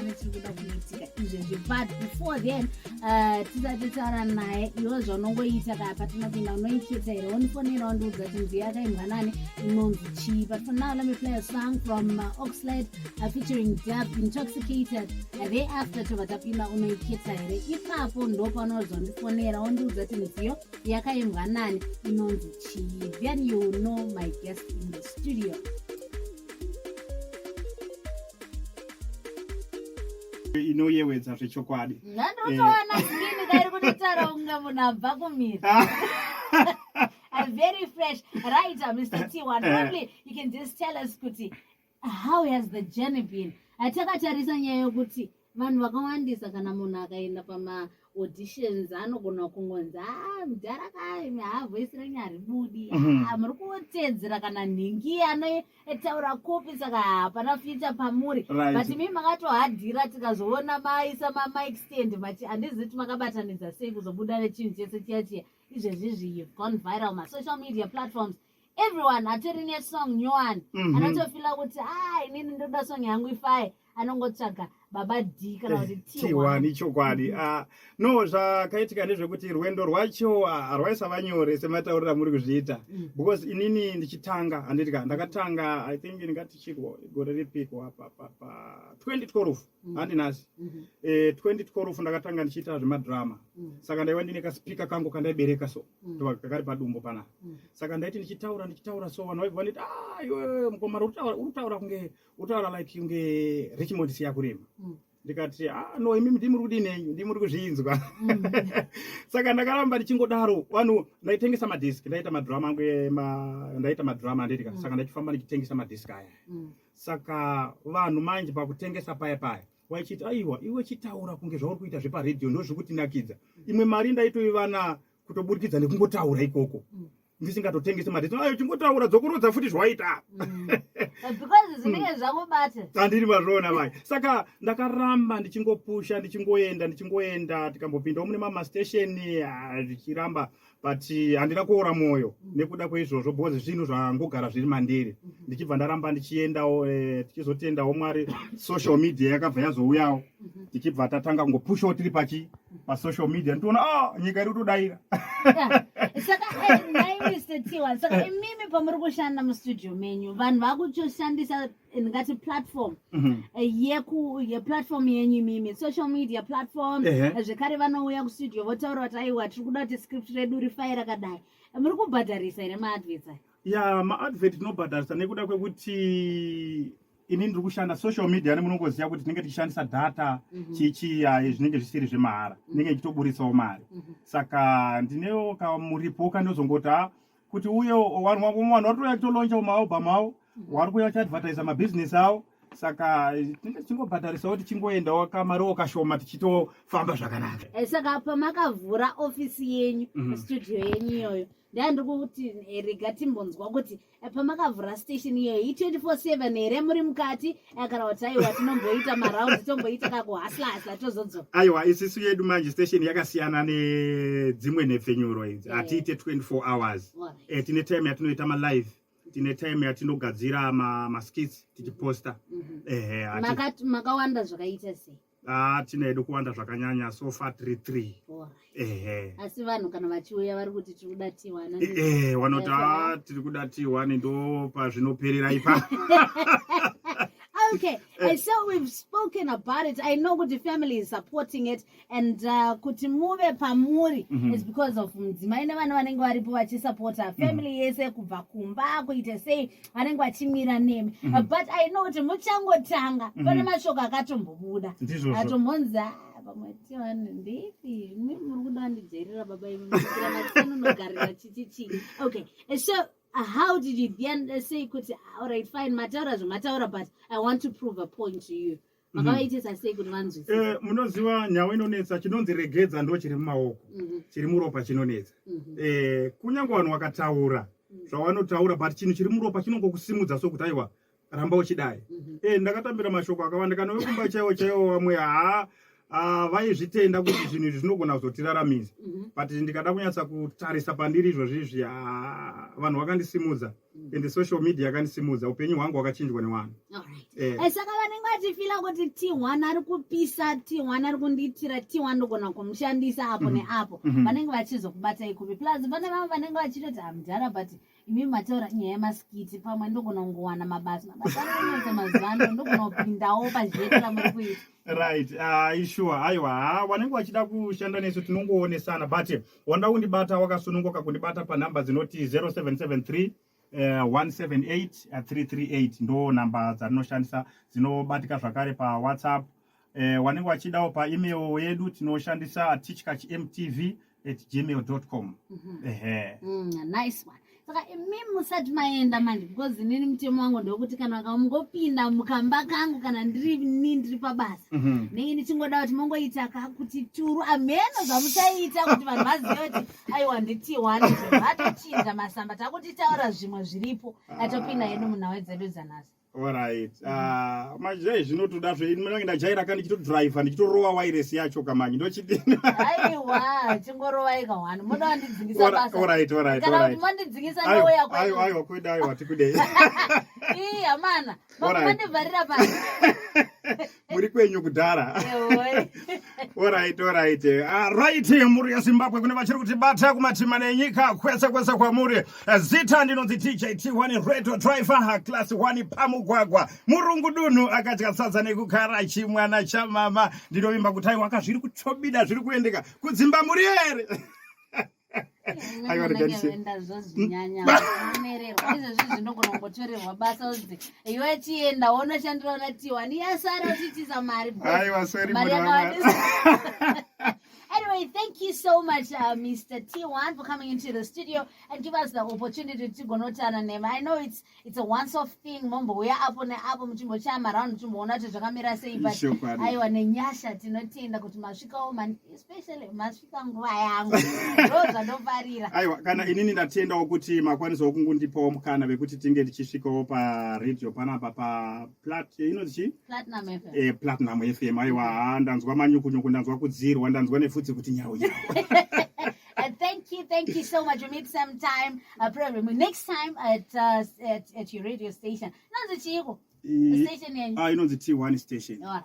zvatinenge tiri kuda kuitika izvezvi. But before then tisati taura naye, iwe zvaunongoita kaya patinopinda unoiketa here, wonifonera wandiudza kuti nziyo yakaimbwa nani, inonzi chii. But for now, let me play a song from Oxlade featuring Dub, Intoxicated. Thereafter tobva tapinda unoiketa here, ipapo ndo panozondifonera wandiudza kuti nziyo yakaimbwa nani, inonzi chii. Then you will know my guest in the studio. Inoyewedza zvechokwadi. Ndandotoona zingini kairi kutotara unga munhu abva kumira. Very fresh. Right, Mr. T1. Probably you can just tell us kuti how has the journey been? Atakatarisa nyaya yokuti vanhu vakawandisa kana munhu akaenda pama auditions anogona kungonzi mudhara kai voice renyu haribudi, muri kutedzera kana nhingi anotaura kopi, saka hapana future pamuri. But mimi makatohadhira tikazoona maisa mamic stand machi handizivi kuti makabatanidza sei kuzobuda nechinhu chese chiya izvezvizvi you've gone viral masocial media platforms. Everyone atori nesong nyowani anatofila kuti inini ndoda song yangu ifai, anongotsvaga baba D kana kuti T1 chokwadi. No, zvakaitika ndezvekuti rwendo rwacho harwaisava nyore semataurira muri kuzviita, because inini ndichitanga handitika ndakatanga I think ndingatichirwa gore ripikwa pa 2012 handinasi 2012 ndakatanga ndichiita zvemadrama. Saka ndaiva ndine kasipika kangu kandaibereka so kakari padumbo pana. Saka ndaiti ndichitaura so vanhu vaibva vaniti iwe mukomana uritaura kunge utaura like kunge Richmond siya kurema. Ndikati no imimi ndimuri kudinei, ndimuri kuzvinzwa. Saka ndakaramba ndichingodaro vanhu ndaitengesa madisk, ndaita madrama ndaita madrama ndika. Saka ndachifamba ndichitengesa madisk aya. Saka vanhu manje pakutengesa paya waichiti aiwa iwe chitaura kunge zvauri kuita zvepa radio ndozvikuti nakidza. Imwe mari ndaitoivana kutoburikidza nekungotaura ikoko. Ndisingatotengese madisk. Chingotaura dzokurodza futi zvaita. Because zvinenge zvakubata. Handiri mazvona mai. Saka ndakaramba ndichingopusha ndichingooenda tikambopinda mune mama station zvichiramba, but handina kuora moyo nekuda kweizvozvo because zvinhu zvangogara zviri mandiri. Ndichibva ndaramba ndichiendawo tichizotendawo Mwari social media yakabva yazouyawo. Tichibva tatanga kungopushawo tiri pa social media nditoona nyika iri kutodaira. Saka Mr. T1, saka imimi pamuri kushanda mustudio menyu vanhu vakutoshandisa ngati platform platform yenyu imimi social media platform zvekare vanouya kustudio votaura kuti aiwa tiri kuda kuti script redu rifai rakadai, muri kubhadharisa ere maadverts aya? Maadvert tinobhadharisa nekuda kwekuti ini ndiri kushanda social media nemunongoziva kuti tinenge tichishandisa data chichi zvinenge zvisiri zvemahara, ndinenge ndichitoburisawo mari. Saka ndinewo kamuripo kandozongoti kuti uyo vanhu vatouya kutoloncha maalbum avo, vari kuuya kuchiadvertisa mabusiness avo. Saka tinenge tichingobhadharisawo tichingoendawo kamariwo kashoma tichitofamba zvakanaka. Saka pamakavhura ofisi yenyu studio yenyu iyoyo ndandiri kuti rega timbonzwa kuti pamakavhura station iyoyo i24/7 here muri mukati kana kuti aiwa tinomboita maraundi tomboita kakuhasla tozodzoka? Aiwa isisu yedu manje station yakasiyana nedzimwe nhepfenyuro idzi, hatiite 24 hours. Tine time yatinoita malive, tine time yatinogadzira maskits tichiposta. Makawanda zvakaita sei? Tinedu kuwanda zvakanyanya so far 3. Asi vanhu kana vachiuya vari kuti tiri kuda T1 vanoti tiri kuda T1 ndo pazvinoperera ipa. Okay, so we've spoken about it. I know kuti family is supporting it, and kuti muve pamuri is because of mudzimai nevanhu vanenge varipo vachisupporta family yese kubva kumba kuite sei vanenge vachimira nemi. But I know kuti muchangotanga pane mashoko akatombobuda atombonzi pamwe T1 ndipi muri kuda ndijairira baba imi muchira matsano nogarira chichichi. Okay, so how did you then say kuti all right fine mataura zvamataura but I want to prove a point to you? Makawaitisa sei kuti vanzwisise? Munoziva nyawa inonetsa chinonzi regedza ndo chiri mumaoko, chiri muropa chinonetsa. Kunyange vanhu vakataura zvavanotaura but chinhu chiri muropa chinongokusimudza sokuti aiwa ramba uchidai. Ndakatambira mashoko akawanda kana wekumba chaiwo vamwe vaizvitenda kuti zvinhu izvi zvinogona kuzotiraramisa, but ndikada kunyatsa kutarisa pandiri izvozvizvi vanhu vakandisimudza in the social media akanisimudza upenyu hwangu wakachinjwa newanhu. Alright. Saka vanenge vachifila kuti T1 ari kupisa, T1 ari kundiitira, T1 ndogona kumushandisa apo neapo. Vanenge vachizokubata ikupi. Plus pane vamwe vanenge vachitoti amudhara but imi mataura nyaya yemasikiti pamwe ndogona kungowana mabasa. Mabasa anonetsa mazano ndogona kupindawo pazvete ramuri kuita. Right. Sure. Aiwa. Vanenge vachida kushanda nesu tinongoonesana but wanda kundibata wakasununguka kundibata panhamba dzinoti 0773 178 338 ndo namba dzatinoshandisa dzinobatika zvakare pa WhatsApp. Wanenge wachidawo pa email yedu tinoshandisa teachkachmtv@gmail.com. Nice one. Saka imi musati maenda manje because nini mtemo wangu ndokuti kana vakamungopinda mukamba kangu kana ndiri pabasa. Nini ndichingoda kuti mongoita kuti turu ameno zvamuchaita kuti vanhu vazive kuti aiwa nditi1 zvatochinja masamba takuti taura zvimwe zviripo atopinda yedu munhawe dzedu dzanasi. Alright. Majai zvinotoda munenge ndajaira kana ndichitodrive ndichitorowa wireless yacho kamanye ndochidini. Aiwa chingorowa ika1 muda ndidzingisa basa. Alright. Kana kuti mandidzingisa nawo yakwa. Aiwa kweda aiwa tikudei. Amana. Mandivharira pasi. Muri kwenyu kudhara. Alright. Right muri yaZimbabwe kune vachiri kutibata kumatima nenyika kwese kwamuri. Zita ndinonzi TJT1 radio driver class 1 pamugwagwa. Murungu dunhu akati kasadza nekugara chimwana chamama ndinovimba kuti aiwa zviri kutobida zviri kuendeka kudzimba muri here. Aiwa ndakenda zvozvinyanya unererwa izvezvi zvinogona kungotorerwa basa uzi iwe chienda wonoshandira na T1 yasara uchitisa mari. Aiwa sorry mari. Anyway, thank you so much, Mr. T1, for coming into the studio and give us the opportunity to go notana name. I know it's a once-off thing. Mombo, we are up on the album, Chimbo Chama, around Chimbo, not to Jakamira say, but I want a nyasha, Tinotinda, Kutumashika woman, especially Mashika Ngwayang. Rosa, no barrier. I can in that tender Okuti, Makwanis Okungundi Pom, Kana, Bekuti Tinga, Chishiko, Radio, Panapa, Platinum FM. Platinum FM. I want, and Zwaman Yukundan Zwakut Zero, and when a thank you so much. We meet some time probably next time at your radio station. The station you know the T1 station. All right.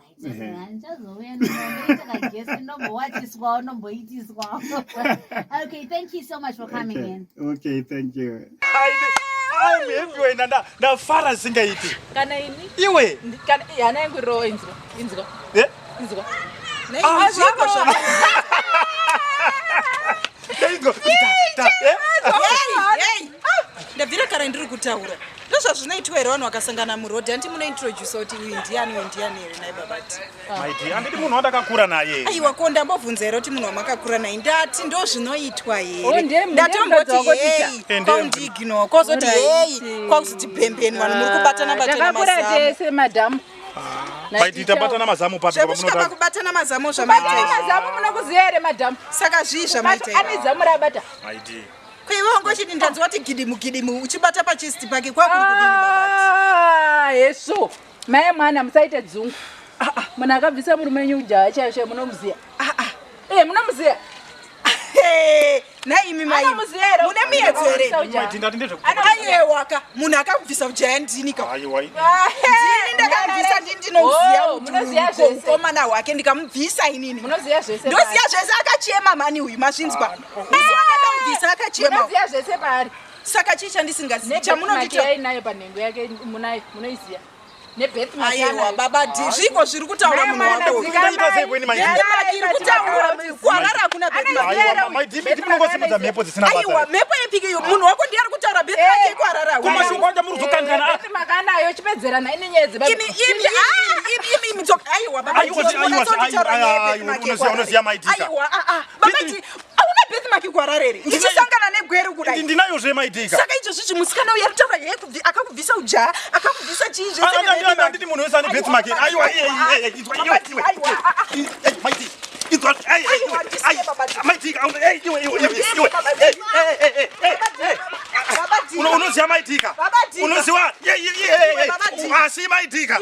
Okay, thank you so much for coming in. Okay, thank you. I'm everywhere na fara singaiti. Kana ini? Iwe. Kana yana yangu ro inzgo. Eh? Inzgo. Ndabvira kare ndiri kutaura ndozva zvinoitwa here vanhu vakasangana murodhi handi munointroduce kuti uyu ndiani here naye babati maiti handiti munhu wandakakura naye aiwa ko ndambobvunza here kuti munhu wamakakura naye ndati ndo zvinoitwa here ndatomboti hei kwaundiignowa kwazoti hei kwakuzoti pembeni vanhu muri kubatana mazamu maiti tabatana mazamu pamusvika kubatana mazamu zvamaita mazamu munokuziya here madhamu saka zvii zvamaita ane zamu rabata maiti kwaivangochiti ndanzwa kuti gidimu uchibata pachesti pake kwakuri kudini babati yeso mai mwana musaite dzungu munhu akabvisa murume wenyu ujaya chaizvo munomuziya munomuziya naimi mai mune miyedzo here aiwaka munhu akabvisa ujaya ndinika ndini ndakabvisa ndinoziya mukomana wake ndikamubvisa inini munoziya zvese ndoziya zvese akachema mani uyu mazvinzwa akamubvisa akachema munoziya zvese paari saka chii chandisingazivi chamunondita nayo panhengo yake munoiziya aiwa baba zviko zviri kutaura munhu wako iri kutaura kwarara hakuna aiwa mhepo yepiki iyo munhu wako ndiye ari kutaura beti rake kwarara makanayo chipedzerana ine nyedzi aiwa babati auna beti make kwararere ndichisangana negweri kudai ndinayozve maitika saka izvozvi zvimusikana uyo ari kutaura akakubvisa ujaya akakubvisa chii zvese anditi munhu wese ane beti make aiwa unoziya maitika unoziwa asi maitika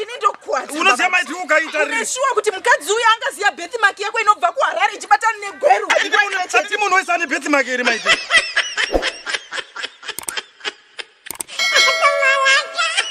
unoziya maitika ukaita uneshuwa kuti mukadzi uyu angaziya beti make yako inobva kuharare ichibatana negweru munhu wese ane beti make iri maitika